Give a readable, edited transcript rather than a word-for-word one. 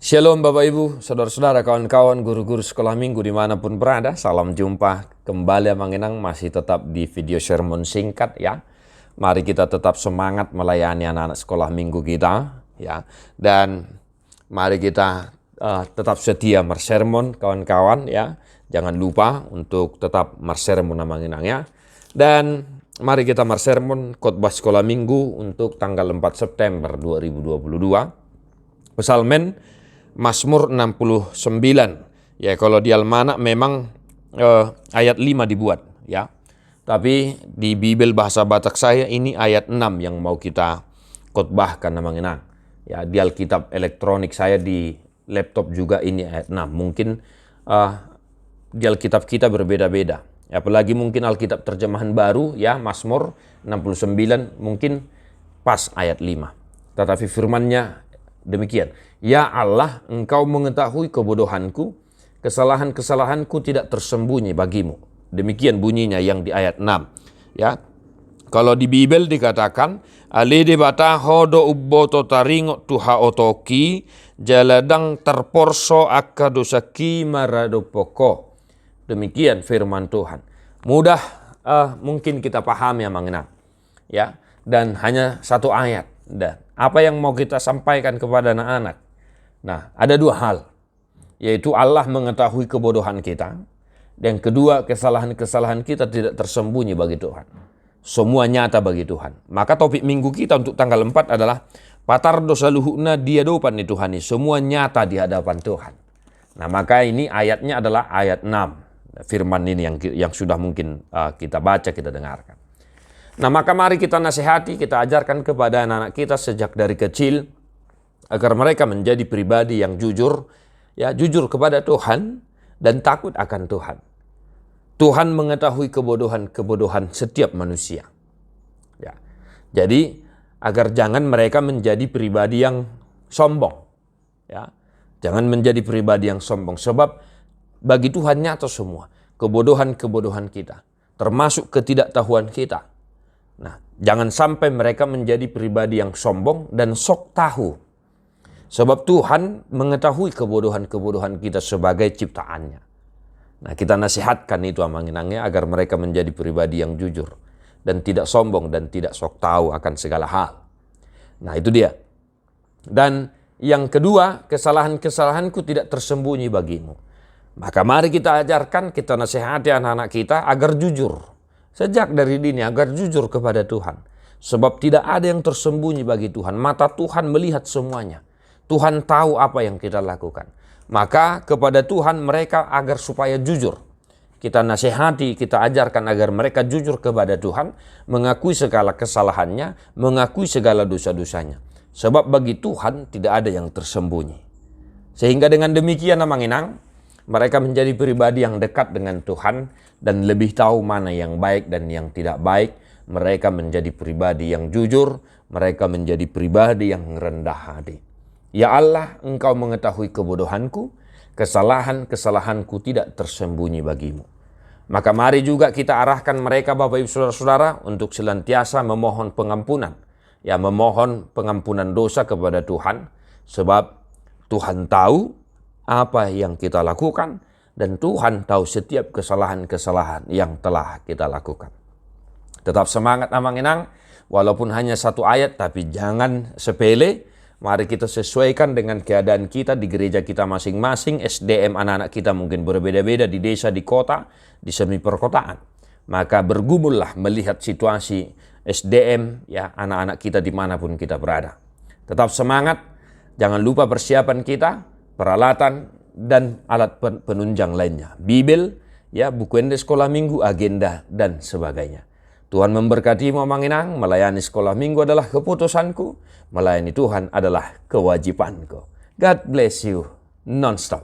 Shalom Bapak Ibu, saudara-saudara, kawan-kawan, guru-guru sekolah minggu dimanapun berada. Salam jumpa kembali Abang Inang, masih tetap di video sermon singkat ya. Mari kita tetap semangat melayani anak-anak sekolah minggu kita ya. Dan mari kita tetap setia mersermon kawan-kawan ya. Jangan lupa untuk tetap mersermon Abang Inang ya. Dan mari kita mersermon khotbah sekolah minggu untuk tanggal 4 September 2022. Psalmen Mazmur 69. Ya, kalau di Almanak memang ayat 5 dibuat ya. Tapi di Bibel bahasa Batak saya ini ayat 6 yang mau kita khotbahkan Abang Inang. Ya, di Alkitab elektronik saya di laptop juga ini ayat 6. Mungkin di Alkitab kita berbeda-beda. Apalagi mungkin Alkitab terjemahan baru ya, Mazmur 69 mungkin pas ayat 5. Tetapi firman-Nya demikian. Ya Allah, Engkau mengetahui kebodohanku, kesalahan-kesalahanku tidak tersembunyi bagimu. Demikian bunyinya yang di ayat 6. Ya. Kalau di Bibel dikatakan, alede bata hodo ubboto taringo tuha otoki, jaladang terporso akka dosaki maradopoko. Demikian firman Tuhan. Mudah mungkin kita pahami Abang Inang. Ya, dan hanya satu ayat. Dan apa yang mau kita sampaikan kepada anak-anak? Nah, ada dua hal, yaitu Allah mengetahui kebodohan kita, dan kedua, kesalahan-kesalahan kita tidak tersembunyi bagi Tuhan. Semua nyata bagi Tuhan. Maka topik minggu kita untuk tanggal 4 adalah patar dosa luhukna dia dopan di Tuhan ini. Semua nyata di hadapan Tuhan. Nah, maka ini ayatnya adalah ayat 6. Firman ini yang sudah mungkin kita baca, kita dengarkan. Nah, maka mari kita nasihati, kita ajarkan kepada anak-anak kita sejak dari kecil agar mereka menjadi pribadi yang jujur, ya, jujur kepada Tuhan dan takut akan Tuhan. Tuhan mengetahui kebodohan-kebodohan setiap manusia. Ya. Jadi agar jangan mereka menjadi pribadi yang sombong. Ya. Jangan menjadi pribadi yang sombong, sebab bagi Tuhan nyata semua kebodohan-kebodohan kita, termasuk ketidaktahuan kita. Nah, jangan sampai mereka menjadi pribadi yang sombong dan sok tahu. Sebab Tuhan mengetahui kebodohan-kebodohan kita sebagai ciptaannya. Nah, kita nasihatkan itu Abang Inang ya, agar mereka menjadi pribadi yang jujur dan tidak sombong dan tidak sok tahu akan segala hal. Nah, itu dia. Dan yang kedua, kesalahan-kesalahanku tidak tersembunyi bagimu. Maka mari kita ajarkan, kita nasihati anak-anak kita agar jujur. Sejak dari dini agar jujur kepada Tuhan. Sebab tidak ada yang tersembunyi bagi Tuhan. Mata Tuhan melihat semuanya. Tuhan tahu apa yang kita lakukan. Maka kepada Tuhan mereka agar supaya jujur. Kita nasihati, kita ajarkan agar mereka jujur kepada Tuhan. Mengakui segala kesalahannya, mengakui segala dosa-dosanya. Sebab bagi Tuhan tidak ada yang tersembunyi. Sehingga dengan demikian Abang Inang, mereka menjadi pribadi yang dekat dengan Tuhan dan lebih tahu mana yang baik dan yang tidak baik. Mereka menjadi pribadi yang jujur, mereka menjadi pribadi yang rendah hati. Ya Allah, Engkau mengetahui kebodohanku, kesalahan-kesalahanku tidak tersembunyi bagimu. Maka mari juga kita arahkan mereka Bapak Ibu Saudara-saudara untuk senantiasa memohon pengampunan. Ya, memohon pengampunan dosa kepada Tuhan, sebab Tuhan tahu apa yang kita lakukan dan Tuhan tahu setiap kesalahan-kesalahan yang telah kita lakukan. Tetap semangat Abang Inang, walaupun hanya satu ayat tapi jangan sepele. Mari kita sesuaikan dengan keadaan kita di gereja kita masing-masing. SDM anak-anak kita mungkin berbeda-beda di desa, di kota, di semi perkotaan. Maka bergumullah melihat situasi SDM ya anak-anak kita dimanapun kita berada. Tetap semangat, jangan lupa persiapan kita, peralatan dan alat penunjang lainnya. Bibel, ya, buku ende sekolah minggu, agenda dan sebagainya. Tuhan memberkatimu Abang Inang, melayani sekolah minggu adalah keputusanku, melayani Tuhan adalah kewajibanku. God bless you non-stop.